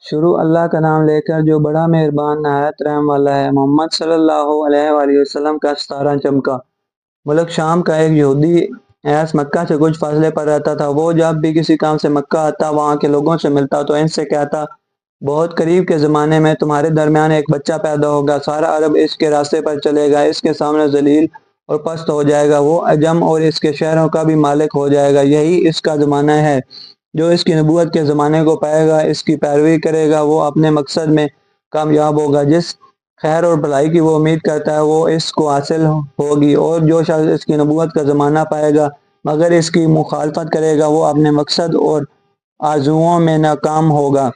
شروع اللہ کا نام لے کر جو بڑا مہربان نہایت رحم والا ہے۔ محمد صلی اللہ علیہ وآلہ وسلم کا ستارہ چمکا۔ ملک شام کا ایک یہودی ایس مکہ سے کچھ فاصلے پر رہتا تھا۔ وہ جب بھی کسی کام سے مکہ آتا، وہاں کے لوگوں سے ملتا تو ان سے کہتا، بہت قریب کے زمانے میں تمہارے درمیان ایک بچہ پیدا ہوگا، سارا عرب اس کے راستے پر چلے گا، اس کے سامنے ذلیل اور پست ہو جائے گا، وہ عجم اور اس کے شہروں کا بھی مالک ہو جائے گا۔ یہی اس کا زمانہ ہے۔ جو اس کی نبوت کے زمانے کو پائے گا، اس کی پیروی کرے گا، وہ اپنے مقصد میں کامیاب ہوگا۔ جس خیر اور بھلائی کی وہ امید کرتا ہے، وہ اس کو حاصل ہوگی، اور جو شخص اس کی نبوت کا زمانہ پائے گا مگر اس کی مخالفت کرے گا، وہ اپنے مقصد اور آرزوؤں میں ناکام ہوگا۔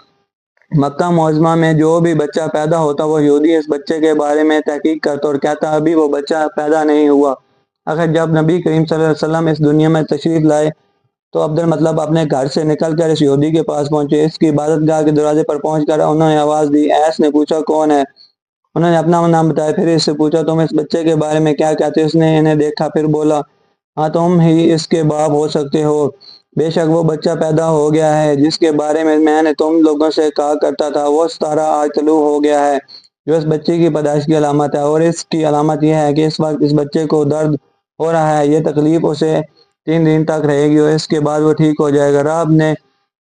مکہ معظمہ میں جو بھی بچہ پیدا ہوتا، وہ یہودی اس بچے کے بارے میں تحقیق کرتا اور کہتا، ابھی وہ بچہ پیدا نہیں ہوا۔ آخر جب نبی کریم صلی اللہ علیہ وسلم اس دنیا میں تشریف لائے تو عبدالمطلب اپنے گھر سے نکل کر اس یہودی کے پاس پہنچے۔ اس کی عبادت گاہ کے دروازے پر پہنچ کر انہوں نے آواز دی۔ ایس نے پوچھا، کون ہے؟ انہوں نے اپنا نام بتایا۔ پھر اس سے پوچھا، تم اس بچے کے بارے میں کیا کہتے ہو؟ اس نے انہیں دیکھا، پھر بولا، ہاں تم ہی اس کے باپ ہو سکتے ہو۔ بے شک وہ بچہ پیدا ہو گیا ہے جس کے بارے میں میں نے تم لوگوں سے کہا کرتا تھا، وہ ستارہ آج طلوع ہو گیا ہے، جو اس بچے کی پیدائش کی علامت ہے، اور اس کی علامت یہ ہے کہ اس وقت اس بچے کو درد ہو رہا ہے۔ یہ تکلیف اسے 3 دن تک رہے گی اور اس کے بعد وہ ٹھیک ہو جائے گا۔ رب نے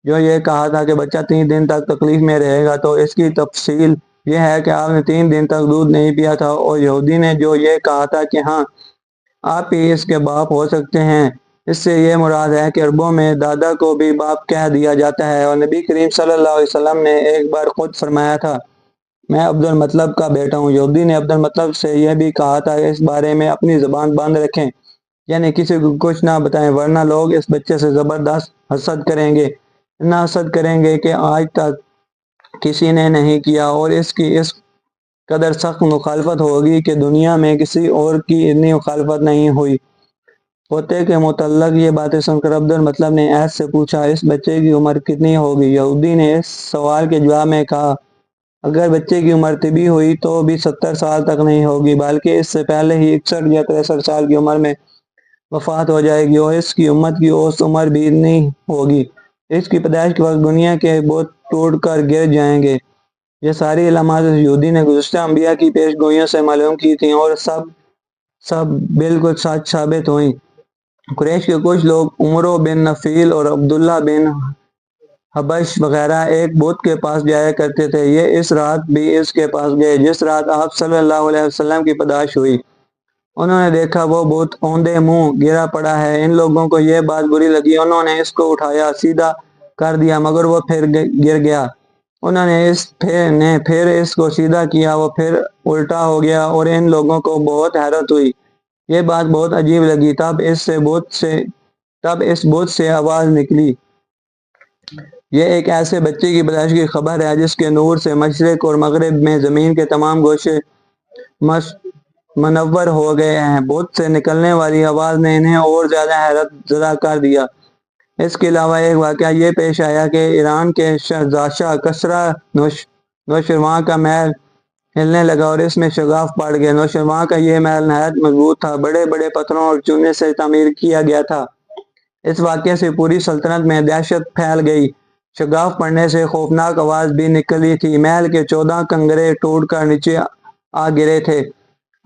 جو یہ کہا تھا کہ بچہ 3 دن تک تکلیف میں رہے گا، تو اس کی تفصیل یہ ہے کہ آپ نے 3 دن تک دودھ نہیں پیا تھا، اور یہودی نے جو یہ کہا تھا کہ ہاں آپ ہی اس کے باپ ہو سکتے ہیں، اس سے یہ مراد ہے کہ عربوں میں دادا کو بھی باپ کہہ دیا جاتا ہے۔ اور نبی کریم صلی اللہ علیہ وسلم نے ایک بار خود فرمایا تھا، میں عبدالمطلب کا بیٹا ہوں۔ یہودی نے عبدالمطلب سے یہ بھی کہا تھا کہ اس بارے میں اپنی زبان بند رکھیں، یعنی کسی کو کچھ نہ بتائیں، ورنہ لوگ اس بچے سے زبردست حسد کریں گے، اتنا حسد کریں گے کہ آج تک کسی نے نہیں کیا، اور اس کی اس قدر سخت مخالفت ہوگی کہ دنیا میں کسی اور کی اتنی مخالفت نہیں ہوئی۔ پوتے کے متعلق یہ باتیں سن کر عبدالمطلب نے ایس سے پوچھا، اس بچے کی عمر کتنی ہوگی؟ یہودی نے اس سوال کے جواب میں کہا، اگر بچے کی عمر طبی ہوئی تو بھی 70 سال تک نہیں ہوگی، بلکہ اس سے پہلے ہی 61 یا 63 سال کی عمر میں وفات ہو جائے گی، اور اس کی امت کی اوسط عمر بھی اتنی ہوگی۔ اس کی پیدائش کے وقت دنیا کے بت ٹوٹ کر گر جائیں گے۔ یہ ساری علامات اس یہودی نے گزشتہ انبیاء کی پیش گوئیوں سے معلوم کی تھیں، اور سب بالکل سچ ثابت ہوئیں۔ قریش کے کچھ لوگ عمرو بن نفیل اور عبداللہ بن حبش وغیرہ ایک بت کے پاس جایا کرتے تھے۔ یہ اس رات بھی اس کے پاس گئے جس رات آپ صلی اللہ علیہ وسلم کی پیدائش ہوئی۔ انہوں نے دیکھا وہ بت اوندے منہ گرا پڑا ہے۔ ان لوگوں کو یہ بات بری لگی، انہوں نے اس کو اٹھایا، سیدھا کر دیا، مگر وہ پھر گر گیا۔ انہوں نے پھر اس کو سیدھا کیا، وہ پھر الٹا ہو گیا، اور ان لوگوں کو بہت حیرت ہوئی، یہ بات بہت عجیب لگی۔ تب اس بت سے آواز نکلی، یہ ایک ایسے بچے کی پیدائش کی خبر ہے جس کے نور سے مشرق اور مغرب میں زمین کے تمام گوشے منور ہو گئے ہیں۔ بت سے نکلنے والی آواز نے انہیں اور زیادہ حیرت زدہ کر دیا۔ اس کے علاوہ ایک واقعہ یہ پیش آیا کہ ایران کے شہنشاہ کسریٰ نوشیروان کا محل ہلنے لگا اور اس میں شگاف پڑ گئے۔ نوشیروان کا یہ محل نہایت مضبوط تھا، بڑے بڑے پتھروں اور چونے سے تعمیر کیا گیا تھا۔ اس واقعے سے پوری سلطنت میں دہشت پھیل گئی۔ شگاف پڑنے سے خوفناک آواز بھی نکلی تھی۔ محل کے 14 کنگرے ٹوٹ کر نیچے آ گرے تھے۔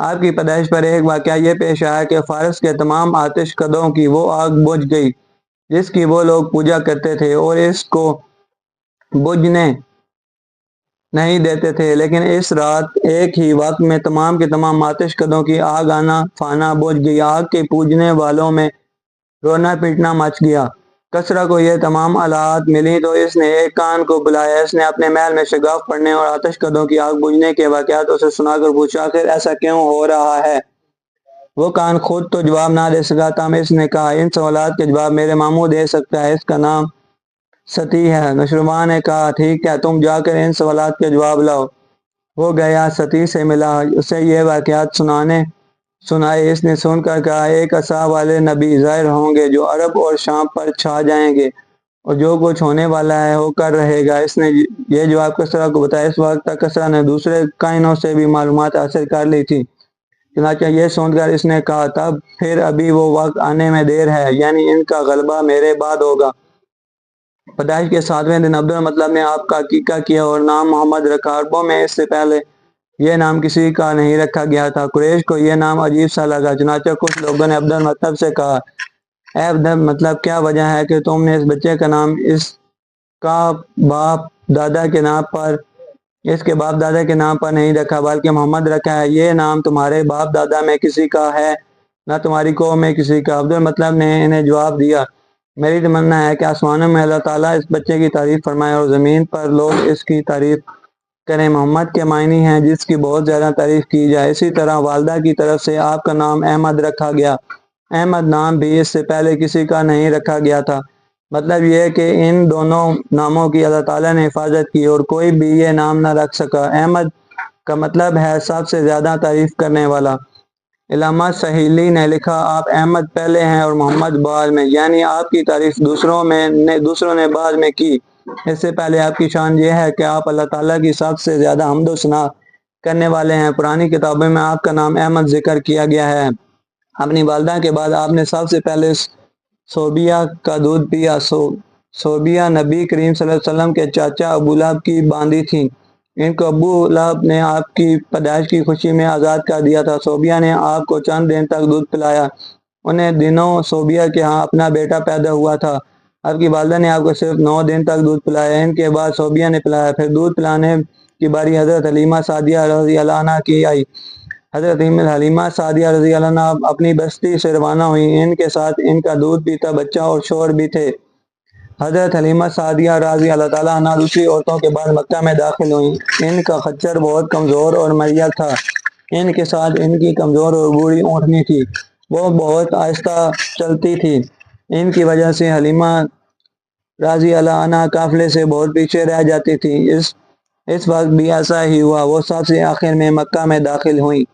آپ کی پیدائش پر ایک واقعہ یہ پیش آیا کہ فارس کے تمام آتش کدوں کی وہ آگ بجھ گئی جس کی وہ لوگ پوجا کرتے تھے، اور اس کو بجھنے نہیں دیتے تھے، لیکن اس رات ایک ہی وقت میں تمام کے تمام آتش کدوں کی آگ آنا فانا بجھ گئی۔ آگ کے پوجنے والوں میں رونا پیٹنا مچ گیا۔ کسریٰ کو یہ تمام آلات ملی تو اس نے ایک کان کو بلایا۔ اس نے اپنے محل میں شگاف پڑنے اور آتش کدوں کی آگ بجھنے کے واقعات اسے سنا کر پوچھا، آخر ایسا کیوں ہو رہا ہے؟ وہ کان خود تو جواب نہ دے سکا، تاہم اس نے کہا، ان سوالات کے جواب میرے ماموں دے سکتا ہے، اس کا نام ستی ہے۔ نوشیروان نے کہا، ٹھیک ہے، تم جا کر ان سوالات کے جواب لاؤ۔ وہ گیا، ستی سے ملا، اسے یہ واقعات سنائے۔ اس نے سن کر کہا، ایک عصا والے نبی ظاہر ہوں گے جو عرب اور شام پر چھا جائیں گے، اور جو کچھ ہونے والا ہے ہو کر رہے گا۔ اس نے یہ جواب کسریٰ کو بتایا۔ اس وقت تک کسریٰ نے دوسرے کائنوں سے بھی معلومات حاصل کر لی تھی، چنانچہ یہ سن کر اس نے کہا، تب پھر ابھی وہ وقت آنے میں دیر ہے، یعنی ان کا غلبہ میرے بعد ہوگا۔ پیدائش کے 7ویں دن عبد المطلب نے آپ کا عقیقہ کیا اور نام محمد رکھا۔ عربوں میں اس سے پہلے یہ نام کسی کا نہیں رکھا گیا تھا۔ قریش کو یہ نام عجیب سا لگا، چنانچہ کچھ لوگوں نے عبد المطلب سے کہا، اے عبد المطلب، کیا وجہ ہے کہ تم نے اس بچے کا نام اس کے باپ دادا کے نام پر نہیں رکھا بلکہ محمد رکھا ہے؟ یہ نام تمہارے باپ دادا میں کسی کا ہے، نہ تمہاری قوم میں کسی کا۔ عبد المطلب نے انہیں جواب دیا، میری تمنا ہے کہ آسمانوں میں اللہ تعالیٰ اس بچے کی تعریف فرمائے اور زمین پر لوگ اس کی تعریف کریں۔ محمد کے معنی ہیں جس کی بہت زیادہ تعریف کی جائے۔ اسی طرح والدہ کی طرف سے آپ کا نام احمد رکھا گیا۔ احمد نام بھی اس سے پہلے کسی کا نہیں رکھا گیا تھا۔ مطلب یہ ہے کہ ان دونوں ناموں کی اللہ تعالیٰ نے حفاظت کی اور کوئی بھی یہ نام نہ رکھ سکا۔ احمد کا مطلب ہے سب سے زیادہ تعریف کرنے والا۔ علامہ سہیلی نے لکھا، آپ احمد پہلے ہیں اور محمد بعد میں، یعنی آپ کی تعریف دوسروں نے بعد میں کی۔ اس سے پہلے آپ کی شان یہ ہے کہ آپ اللہ تعالیٰ کی سب سے زیادہ حمد و ثنا کرنے والے ہیں۔ پرانی کتابوں میں آپ کا نام احمد ذکر کیا گیا ہے۔ اپنی والدہ کے بعد آپ نے سب سے پہلے صوبیہ کا دودھ پیا۔ صوبیہ نبی کریم صلی اللہ علیہ وسلم کے چاچا ابو لہب کی باندی تھیں۔ ان کو ابو لہب نے آپ کی پیدائش کی خوشی میں آزاد کر دیا تھا۔ صوبیہ نے آپ کو چند دن تک دودھ پلایا۔ انہیں دنوں صوبیہ کے ہاں اپنا بیٹا پیدا ہوا تھا۔ آپ کی والدہ نے آپ کو صرف 9 دن تک دودھ پلایا۔ ان کے بعد صوبیہ نے پلایا۔ پھر دودھ پلانے کی باری حضرت حلیمہ سعدیہ رضی اللہ عنہ کی آئی۔ حضرت حلیمہ سعدیہ رضی اللہ عنہ اپنی بستی سے روانہ ہوئی۔ ان کے ساتھ ان کا دودھ پیتا بچہ اور شوہر بھی تھے۔ حضرت حلیمہ سعدیہ رضی اللہ تعالیٰ عنہ دوسری عورتوں کے بعد مکہ میں داخل ہوئیں۔ ان کا خچر بہت کمزور اور مریل تھا۔ ان کے ساتھ ان کی کمزور اور بوڑھی اونٹنی تھی، وہ بہت آہستہ چلتی تھی۔ ان کی وجہ سے حلیمہ رضی اللہ عنہ قافلے سے بہت پیچھے رہ جاتی تھی۔ اس وقت بھی ایسا ہی ہوا، وہ سب سے آخر میں مکہ میں داخل ہوئیں۔